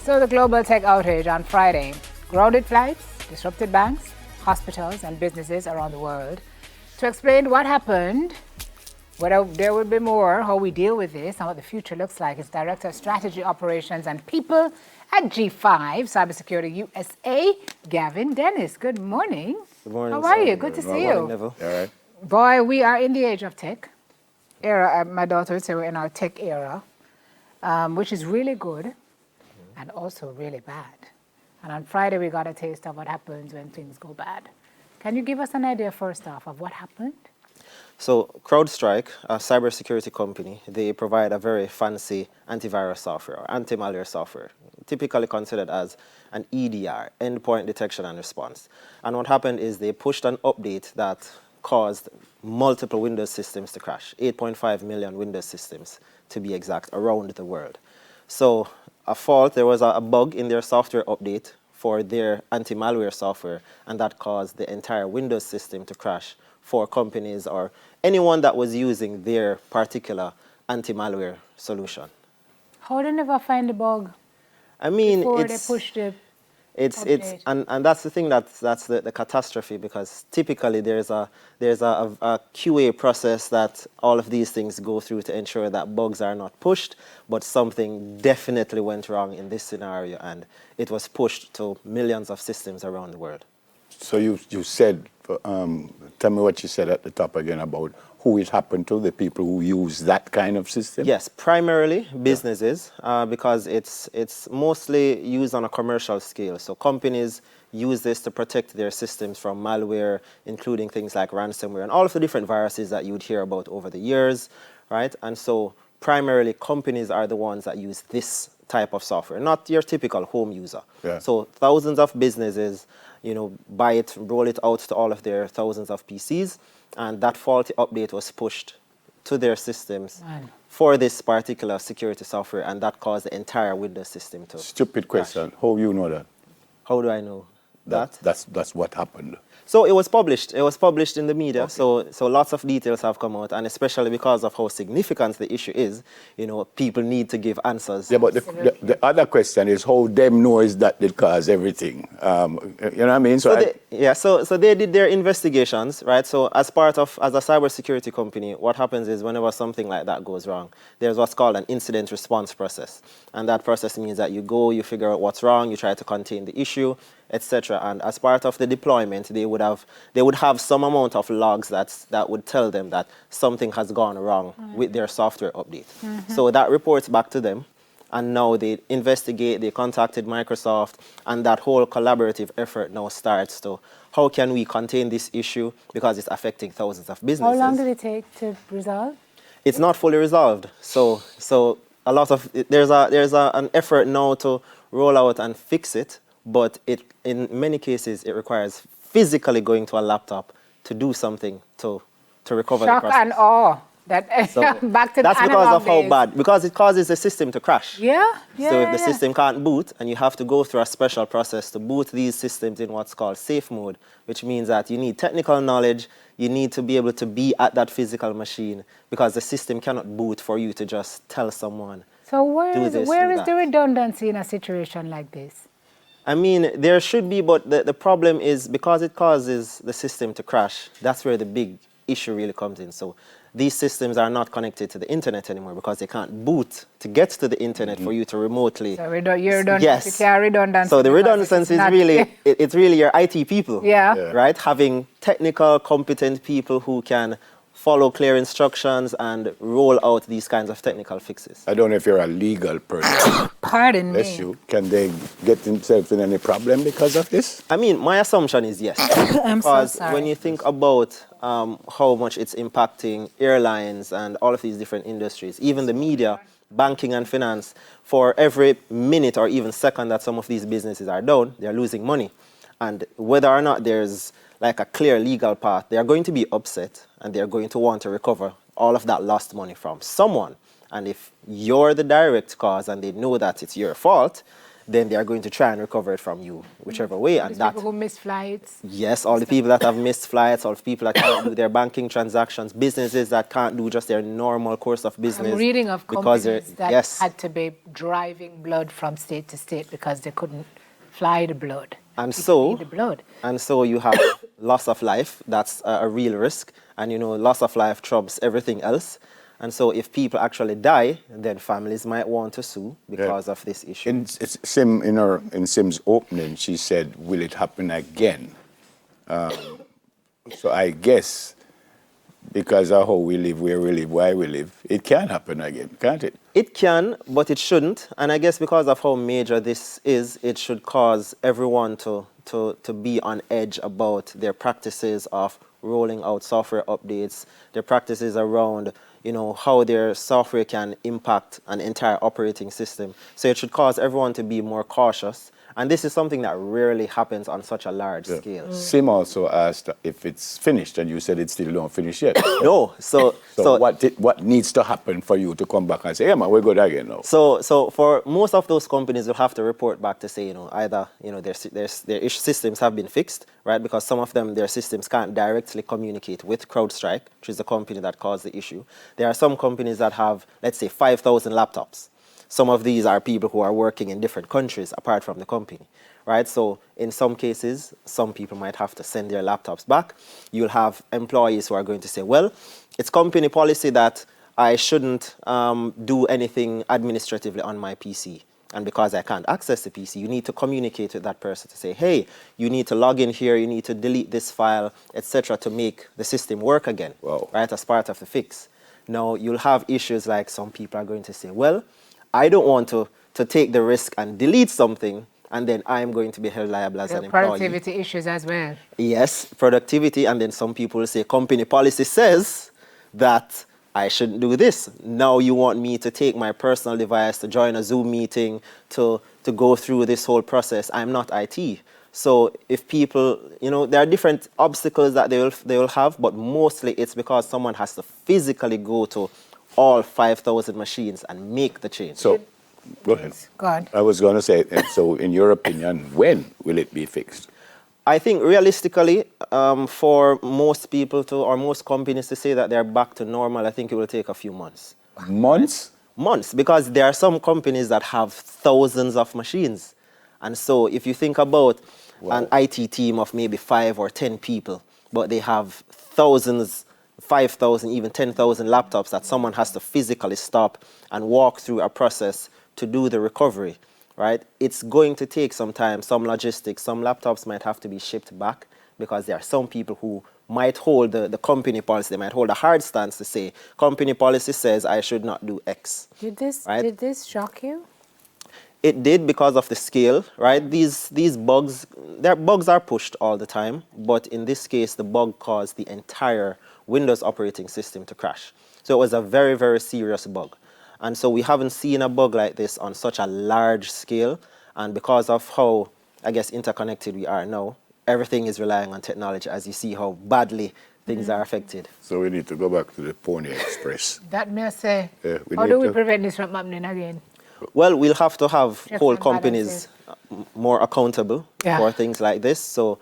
So the global tech outage on Friday grounded flights, disrupted banks, hospitals and businesses around the world. To explain what happened, whether there will be more, how we deal with this, and what the future looks like, is Director of Strategy, Operations and People at G5 Cybersecurity USA, Gavin Dennis. Good morning. Good morning. How are you? Good to see you. All right. Boy, we are in the age of tech era. My daughter would say we're in our tech era, which is really good and also really bad. And on Friday, we got a taste of what happens when things go bad. Can you give us an idea, first off, of what happened? So CrowdStrike, a cybersecurity company, they provide a very fancy antivirus software, or anti-malware software, typically considered as an EDR, endpoint detection and response. And what happened is they pushed an update that caused multiple Windows systems to crash, 8.5 million Windows systems to be exact, around the world. So there was a bug in their software update for their anti-malware software, and that caused the entire Windows system to crash for companies or anyone that was using their particular anti-malware solution. How did they never find the bug? I mean, before they pushed it. And that's the thing, that's the catastrophe, because typically there's a QA process that all of these things go through to ensure that bugs are not pushed, but something definitely went wrong in this scenario, and it was pushed to millions of systems around the world. So you said, tell me what you said at the top again about who it happened to, the people who use that kind of system? Yes, primarily businesses, because it's mostly used on a commercial scale. So companies use this to protect their systems from malware, including things like ransomware and all of the different viruses that you would hear about over the years, right? And so primarily companies are the ones that use this type of software, not your typical home user. Yeah. So thousands of businesses, buy it, roll it out to all of their thousands of PCs, and that faulty update was pushed to their systems for this particular security software, and that caused the entire Windows system to Stupid question. crash. How you know that? How do I know that? That's what happened. So it was published. It was published in the media. Okay. So lots of details have come out, and especially because of how significant the issue is, people need to give answers. Yeah, but the other question is how them knows that did cause everything. You know what I mean? So they did their investigations, right? So as a cybersecurity company, what happens is whenever something like that goes wrong, there's what's called an incident response process. And that process means that you figure out what's wrong, you try to contain the issue, etc. And as part of the deployment, they would have some amount of logs that would tell them that something has gone wrong with their software update. So that reports back to them, and now they investigate, they contacted Microsoft, and that whole collaborative effort now starts to, how can we contain this issue, because it's affecting thousands of businesses. How long did it take to resolve? It's not fully resolved. So a lot of there's an effort now to roll out and fix it, but in many cases it requires physically going to a laptop to do something to recover the process. Shock and awe. So back to that's the because of days. how bad, because it causes the system to crash. Yeah. So if the system can't boot, and you have to go through a special process to boot these systems in what's called safe mode, which means that you need technical knowledge, you need to be able to be at that physical machine, because the system cannot boot for you to just tell someone. So where is the redundancy in a situation like this? I mean, there should be, but the problem is because it causes the system to crash, that's where the big issue really comes in. So these systems are not connected to the internet anymore because they can't boot to get to the internet for you to remotely. So you're redundant. Yes. Redundancy. So the redundancy is really, it's really your IT people, right? Having technical, competent people who can follow clear instructions and roll out these kinds of technical fixes. I don't know if you're a legal person. Pardon me. Bless you. Can they get themselves in any problem because of this? I mean, my assumption is yes. I'm so sorry. When you think about how much it's impacting airlines and all of these different industries, even the media, banking and finance, for every minute or even second that some of these businesses are down, they're losing money. And whether or not there's like a clear legal path, they are going to be upset and they're going to want to recover all of that lost money from someone. And if you're the direct cause and they know that it's your fault, then they are going to try and recover it from you, whichever way. And that, people who miss flights. yes, all the people that have missed flights, all the people that can't do their banking transactions, businesses that can't do just their normal course of business. I'm reading of because companies that yes. had to be driving blood from state to state because they couldn't fly the blood. And People need the blood. And so you have loss of life. That's a real risk. And, you know, loss of life trumps everything else. And so if people actually die, then families might want to sue because of this issue. In Sim's opening, she said, will it happen again? So I guess because of how we live, where we live, why we live, it can happen again, can't it? It can, but it shouldn't. And I guess because of how major this is, it should cause everyone to be on edge about their practices of rolling out software updates, their practices around, you know, how their software can impact an entire operating system. So it should cause everyone to be more cautious. And this is something that rarely happens on such a large scale. Sim also asked if it's finished, and you said it's still not finished yet. No. So what needs to happen for you to come back and say, yeah, man, we're good again now? So for most of those companies, you'll have to report back to say, you know, either, you know, their systems have been fixed, right? Because some of them, their systems can't directly communicate with CrowdStrike, which is the company that caused the issue. There are some companies that have, let's say, 5,000 laptops. Some of these are people who are working in different countries apart from the company, right? So in some cases, some people might have to send their laptops back. You'll have employees who are going to say, well, it's company policy that I shouldn't do anything administratively on my PC. And because I can't access the PC, you need to communicate with that person to say, hey, you need to log in here, you need to delete this file, etc., to make the system work again, right, as part of the fix. Now, you'll have issues like some people are going to say, well, I don't want to take the risk and delete something, and then I'm going to be held liable as an employee. Productivity issues as well. Yes, productivity, and then some people will say company policy says that I shouldn't do this. Now you want me to take my personal device to join a Zoom meeting, to go through this whole process. I'm not IT. So if people, you know, there are different obstacles that they will have, but mostly it's because someone has to physically go to all 5,000 machines and make the change. So, go ahead. Go on. I was going to say, so in your opinion, when will it be fixed? I think realistically, for most people to, or most companies to say that they're back to normal, I think it will take a few months. Months? Months, because there are some companies that have thousands of machines. And so if you think about an IT team of maybe 5 or 10 people, but they have thousands, 5,000, even 10,000 laptops that someone has to physically stop and walk through a process to do the recovery, right? It's going to take some time, some logistics. Some laptops might have to be shipped back because there are some people who might hold the company policy. They might hold a hard stance to say, company policy says I should not do X. Did this shock you? It did because of the scale, right? These bugs, their bugs are pushed all the time, but in this case, the bug caused the entire Windows operating system to crash. So it was a very, very serious bug. And so we haven't seen a bug like this on such a large scale. And because of how, I guess, interconnected we are now, everything is relying on technology, as you see how badly things are affected. So we need to go back to the Pony Express. That may I say, Yeah, how do we prevent this from happening again? Well, we'll have to have Checks whole and companies more accountable for things like this. So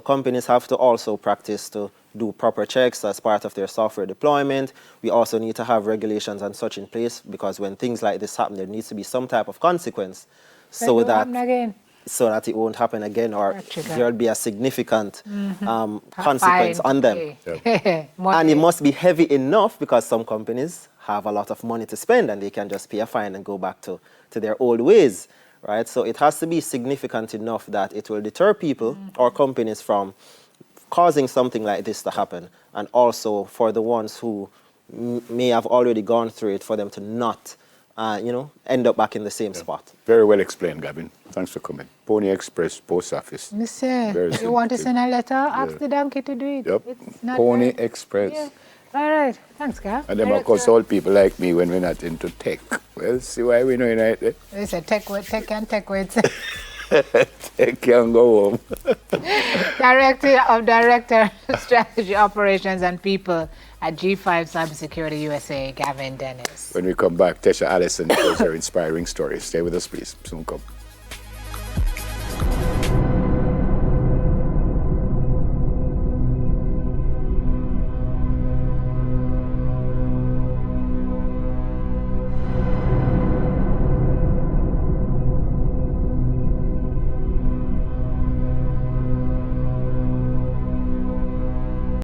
companies have to also practice to do proper checks as part of their software deployment. We also need to have regulations and such in place because when things like this happen, there needs to be some type of consequence so that it won't happen again, or there'll be a significant consequence on them. And it must be heavy enough because some companies have a lot of money to spend and they can just pay a fine and go back to their old ways, right? So it has to be significant enough that it will deter people or companies from causing something like this to happen, and also for the ones who may have already gone through it, for them to not, end up back in the same spot. Very well explained, Gavin. Thanks for coming. Pony Express Post Office. Mister, you want to send a letter? Ask the donkey to do it. Yep. It's not Pony right. Express. Yeah. All right. Thanks, Gav. And then, of course, all people like me when we're not into tech. Well, see why we know it, right? They say tech with. Tech can go home. Director Strategy Operations and People at G5 Cybersecurity USA, Gavin Dennis. When we come back, Tesha Allison tells her inspiring stories. Stay with us, please. Soon come.